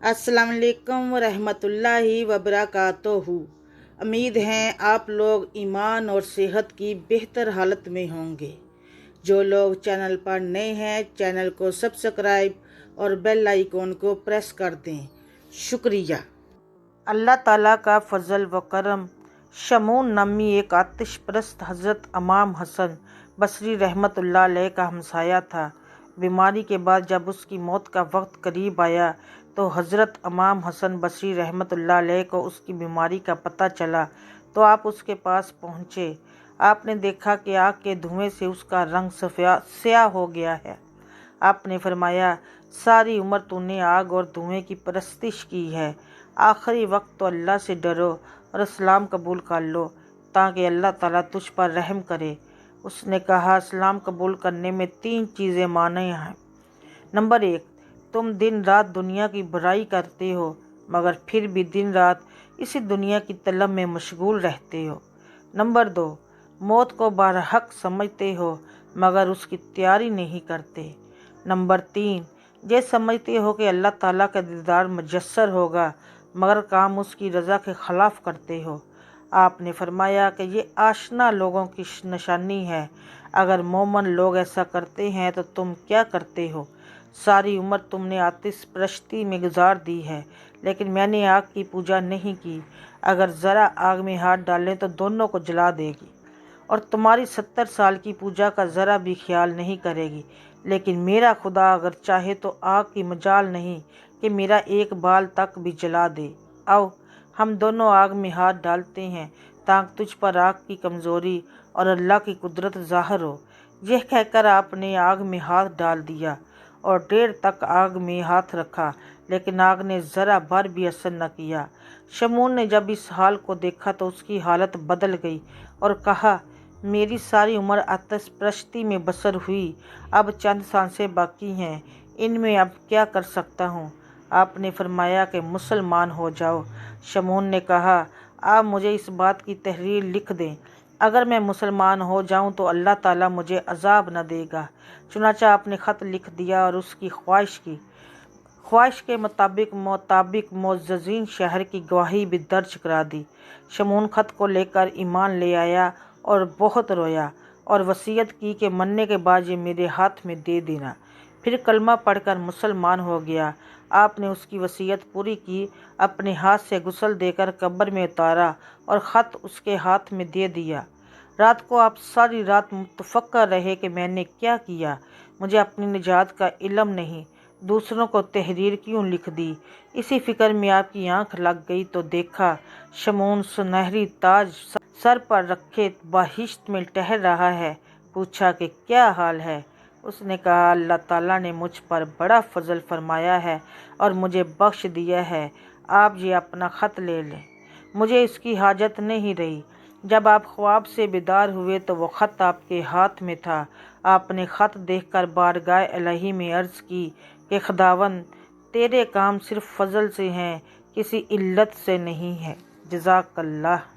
अस्सलाम वालेकुम रहमतुल्लाहि वबरकातुहू। उम्मीद है आप लोग ईमान और सेहत की बेहतर हालत में होंगे। जो लोग चैनल पर नए हैं चैनल को सब्सक्राइब और बेल आइकॉन को प्रेस कर दें, शुक्रिया। अल्लाह ताला का फजल व करम। शमून नामी एक आतिश परस्त हज़रत इमाम हसन बसरी रहमतुल्लाह अलैह का हमसाया था। बीमारी के बाद जब उसकी मौत का वक्त करीब आया तो हज़रत इमाम हसन बसरी रहमतुल्लाह अलैह को उसकी बीमारी का पता चला तो आप उसके पास पहुँचे। आपने देखा कि आग के धुएं से उसका रंग स्याह हो गया है। आपने फरमाया, सारी उम्र तूने आग और धुएं की परस्तिश की है, आखिरी वक्त तो अल्लाह से डरो और इस्लाम कबूल कर लो ताकि अल्लाह ताला तुझ पर रहम करे। उसने कहा, इस्लाम कबूल करने में 3 चीज़ें माने हैं। नंबर 1, तुम दिन रात दुनिया की बुराई करते हो मगर फिर भी दिन रात इसी दुनिया की तलब में मशगूल रहते हो। नंबर 2, मौत को बरहक समझते हो मगर उसकी तैयारी नहीं करते। नंबर 3, ये समझते हो कि अल्लाह ताला का दीदार मुयस्सर होगा मगर काम उसकी रज़ा के ख़िलाफ़ करते हो। आपने फरमाया कि ये आशना लोगों की निशानी है। अगर मोमन लोग ऐसा करते हैं तो तुम क्या करते हो? सारी उम्र तुमने आतिश परस्ती में गुजार दी है लेकिन मैंने आग की पूजा नहीं की। अगर ज़रा आग में हाथ डालें तो दोनों को जला देगी और तुम्हारी 70 साल की पूजा का ज़रा भी ख्याल नहीं करेगी। लेकिन मेरा खुदा अगर चाहे तो आग की मजाल नहीं कि मेरा एक बाल तक भी जला दे। आओ हम दोनों आग में हाथ डालते हैं ताकि तुझ पर आग की कमज़ोरी और अल्लाह की कुदरत ज़ाहिर हो। यह कहकर आपने आग में हाथ डाल दिया और देर तक आग में हाथ रखा लेकिन आग ने ज़रा भर भी असर न किया। शमून ने जब इस हाल को देखा तो उसकी हालत बदल गई और कहा, मेरी सारी उम्र आतिश परस्ती में बसर हुई, अब चंद सांसें बाकी हैं, इनमें अब क्या कर सकता हूँ? आपने फरमाया कि मुसलमान हो जाओ। शमून ने कहा, आप मुझे इस बात की तहरीर लिख दें, अगर मैं मुसलमान हो जाऊं तो अल्लाह ताला मुझे अजाब न देगा। चुनांचे आपने ख़त लिख दिया और उसकी ख्वाहिश के मुताबिक मुअज़्ज़ज़ीन शहर की गवाही भी दर्ज करा दी। शमून ख़त को लेकर ईमान ले आया और बहुत रोया और वसीयत की कि मरने के बाद ये मेरे हाथ में दे देना। फिर कलमा पढ़कर मुसलमान हो गया। आपने उसकी वसीयत पूरी की, अपने हाथ से गुस्ल देकर कब्र में उतारा और ख़त उसके हाथ में दे दिया। रात को आप सारी रात मुतफक्कर रहे कि मैंने क्या किया, मुझे अपनी निजात का इल्म नहीं, दूसरों को तहरीर क्यों लिख दी। इसी फिक्र में आपकी आंख लग गई तो देखा शमून सुनहरी ताज सर पर रखे बहिश्त में ठहर रहा है। पूछा कि क्या हाल है? उसने कहा, अल्लाह ताला ने मुझ पर बड़ा फजल फरमाया है और मुझे बख्श दिया है। आप ये अपना ख़त ले लें, मुझे इसकी हाजत नहीं रही। जब आप ख्वाब से बेदार हुए तो वो ख़त आपके हाथ में था। आपने ख़त देखकर बारगाह इलाही में अर्ज़ की कि खुदावंद, तेरे काम सिर्फ फजल से हैं, किसी इल्लत से नहीं है। जज़ाकल्लाह।